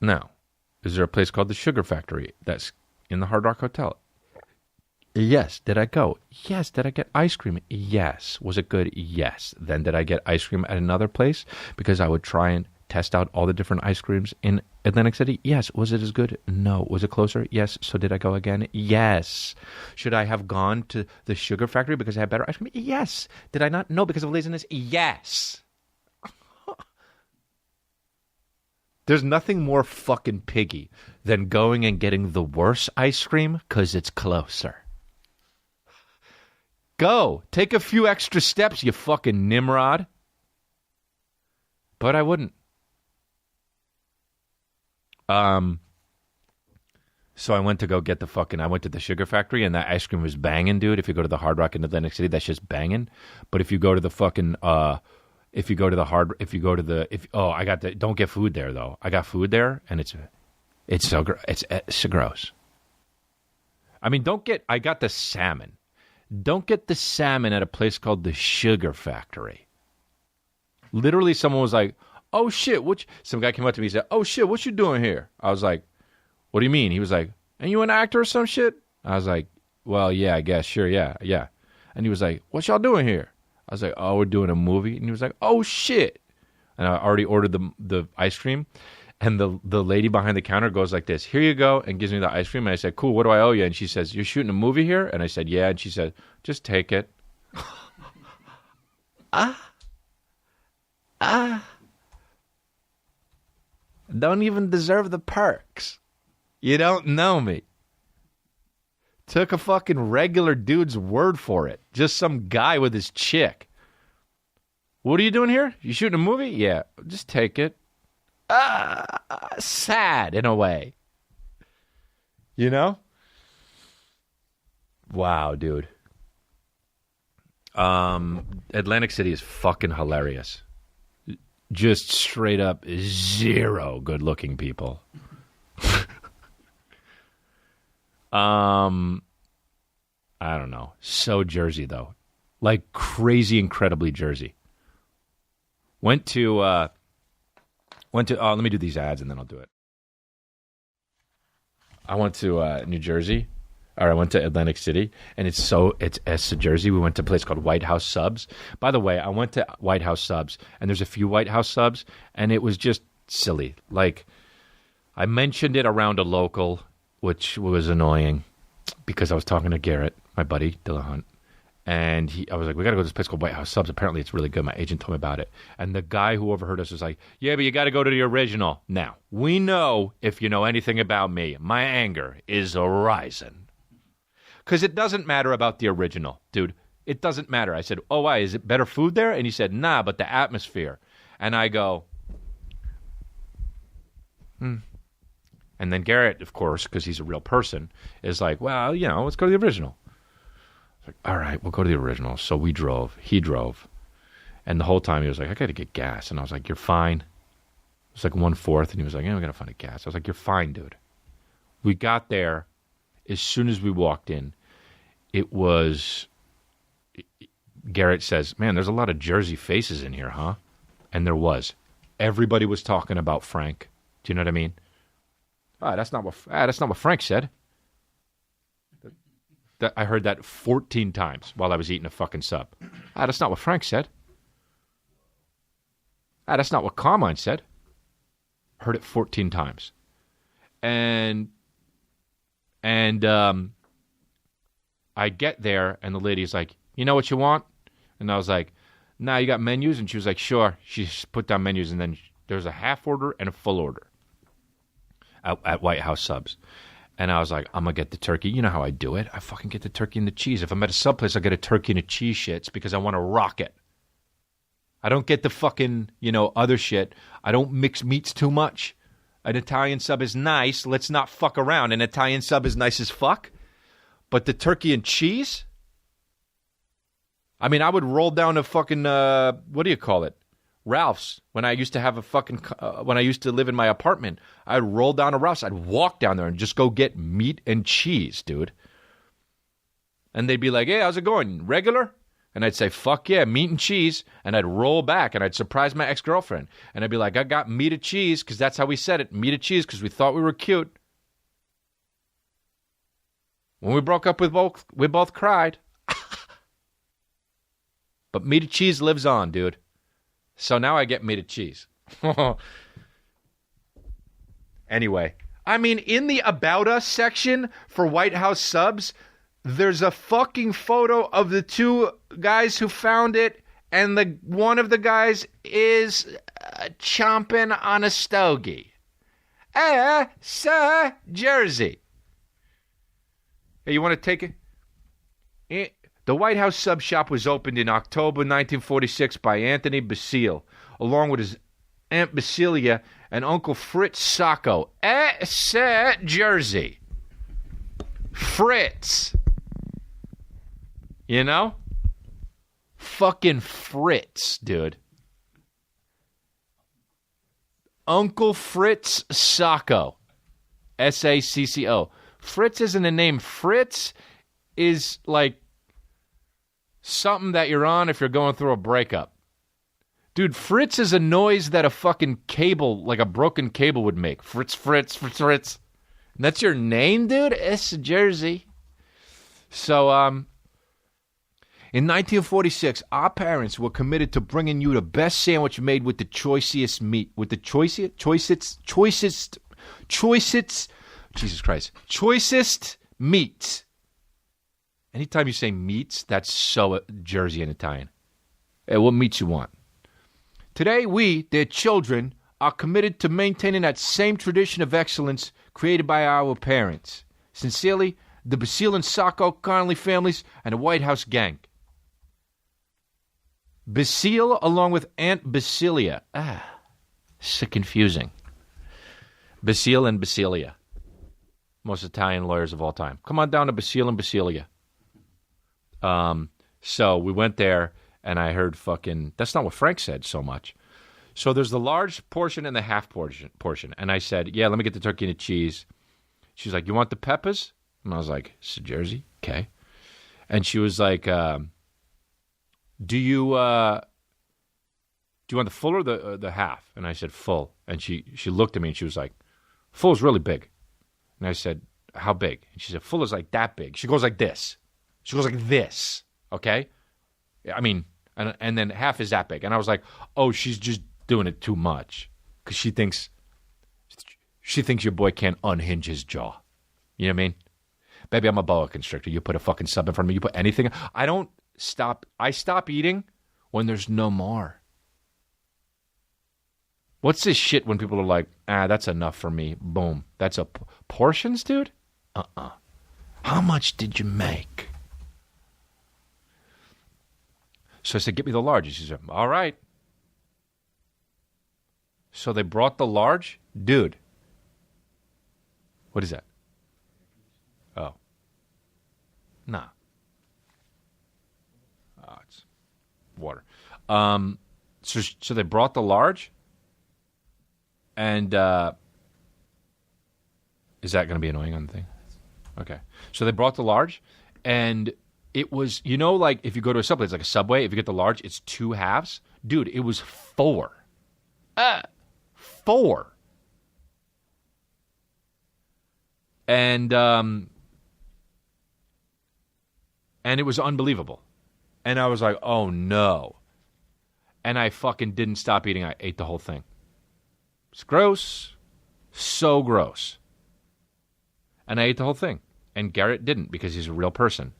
Now, is there a place called the Sugar Factory that's in the Hard Rock Hotel? Yes. Did I go? Yes. Did I get ice cream? Yes. Was it good? Yes. Then did I get ice cream at another place? Because I would try and test out all the different ice creams in Atlantic City? Yes. Was it as good? No. Was it closer? Yes. So did I go again? Yes. Should I have gone to the Sugar Factory because I had better ice cream? Yes. Did I not? No, because of laziness? Yes. There's nothing more fucking piggy than going and getting the worse ice cream because it's closer. Go. Take a few extra steps, you fucking Nimrod. But I wouldn't. So I went to go get I went to the Sugar Factory, and that ice cream was banging, dude. If you go to the Hard Rock in Atlantic City, that's just banging. But if you go to the fucking, don't get food there, though. I got food there, and it's so gross. I mean, I got the salmon. Don't get the salmon at a place called the Sugar Factory. Literally, someone was like, oh, shit, some guy came up to me and said, oh, shit, what you doing here? I was like, what do you mean? He was like, are you an actor or some shit? I was like, well, yeah, I guess, sure, yeah. And he was like, what y'all doing here? I was like, oh, we're doing a movie. And he was like, oh, shit. And I already ordered the ice cream. And the lady behind the counter goes like this, here you go, and gives me the ice cream. And I said, cool, what do I owe you? And she says, you're shooting a movie here? And I said, yeah. And she said, just take it. Don't even deserve the perks. You don't know me. Took a fucking regular dude's word for it. Just some guy with his chick. What are you doing here? You shooting a movie? Yeah. Just take it. Sad in a way. You know? Wow, dude. Atlantic City is fucking hilarious. Just straight up zero good-looking people. I don't know. So Jersey, though. Like crazy, incredibly Jersey. Went to, let me do these ads and then I'll do it. I went to New Jersey. Or I went to Atlantic City, and it's Jersey. We went to a place called White House Subs. By the way, I went to White House Subs, and there's a few White House Subs, and it was just silly. Like, I mentioned it around a local, which was annoying, because I was talking to Garret, my buddy, Dillahunt, and I was like, we got to go to this place called White House Subs. Apparently, it's really good. My agent told me about it. And the guy who overheard us was like, yeah, but you got to go to the original. Now, we know, if you know anything about me, my anger is rising. Because it doesn't matter about the original, dude. It doesn't matter. I said, oh, why? Is it better food there? And he said, nah, but the atmosphere. And I go, And then Garret, of course, because he's a real person, is like, well, let's go to the original. I was like, all right, we'll go to the original. So we drove. He drove. And the whole time he was like, I got to get gas. And I was like, you're fine. It was like 1/4. And he was like, we got to find a gas. I was like, you're fine, dude. We got there. As soon as we walked in, Garret says, man, there's a lot of Jersey faces in here, huh? And there was. Everybody was talking about Frank. Do you know what I mean? That's not what Frank said. I heard that 14 times while I was eating a fucking sub. That's not what Frank said. That's not what Carmine said. Heard it 14 times. And I get there, and the lady's like, you know what you want? And I was like, nah, you got menus? And she was like, sure. She put down menus, and then there's a half order and a full order at White House Subs. And I was like, I'm going to get the turkey. You know how I do it. I fucking get the turkey and the cheese. If I'm at a sub place, I get a turkey and a cheese shits because I want to rock it. I don't get the fucking, other shit. I don't mix meats too much. An Italian sub is nice. Let's not fuck around. An Italian sub is nice as fuck. But the turkey and cheese? I mean, I would roll down a fucking, what do you call it? Ralph's. When I used to have when I used to live in my apartment, I'd roll down a Ralph's. I'd walk down there and just go get meat and cheese, dude. And they'd be like, hey, how's it going? Regular? And I'd say, fuck yeah, meat and cheese. And I'd roll back and I'd surprise my ex-girlfriend. And I'd be like, I got meat and cheese, because that's how we said it. Meat and cheese, because we thought we were cute. When we broke up, we both cried. But meat and cheese lives on, dude. So now I get meat and cheese. Anyway, I mean, in the About Us section for White House subs, there's a fucking photo of the two guys who found it, and one of the guys is chomping on a stogie. Sir, Jersey. Hey, you want to take it? The White House sub shop was opened in October 1946 by Anthony Basile, along with his Aunt Basilia and Uncle Fritz Sacco. Sir, Jersey. Fritz. You know? Fucking Fritz, dude. Uncle Fritz Sacco. Sacco. Fritz isn't a name. Fritz is like something that you're on if you're going through a breakup. Dude, Fritz is a noise that a fucking cable, like a broken cable, would make. Fritz, Fritz, Fritz, Fritz. And that's your name, dude? It's Jersey. So, in 1946, our parents were committed to bringing you the best sandwich made with the choicest meat. With the choicest, Jesus Christ, choicest meats. Anytime you say meats, that's so Jersey and Italian. Hey, what meats you want? Today, we, their children, are committed to maintaining that same tradition of excellence created by our parents. Sincerely, the Basile and Sacco Connolly families and the White House gang. Basile along with Aunt Basilia. So confusing. Basile and Basilia. Most Italian lawyers of all time. Come on down to Basile and Basilia. So we went there, and I heard fucking... That's not what Frank said so much. So there's the large portion and the half portion. And I said, yeah, let me get the turkey and the cheese. She's like, you want the peppers? And I was like, it's Jersey? Okay. And she was like, do you want the full or the half? And I said, full. And she looked at me, and she was like, full is really big. And I said, how big? And she said, full is like that big. She goes like this. She goes like this, okay? I mean, and then half is that big. And I was like, oh, she's just doing it too much, because she thinks your boy can't unhinge his jaw. You know what I mean? Baby, I'm a boa constrictor. You put a fucking sub in front of me. You put anything. I stop eating when there's no more. What's this shit when people are like, that's enough for me. Boom. That's portions, dude? How much did you make? So I said, get me the large. She said, all right. So they brought the large? Dude. What is that? Oh. Nah. Oh, it's water. So they brought the large? And is that going to be annoying on the thing? Okay. So they brought the large, and it was, like if you go to a Subway, it's like a Subway. If you get the large, it's 2 halves. Dude, it was 4. 4. And it was unbelievable. And I was like, oh no. And I fucking didn't stop eating. I ate the whole thing. It's gross. So gross. And I ate the whole thing. And Garrett didn't, because he's a real person.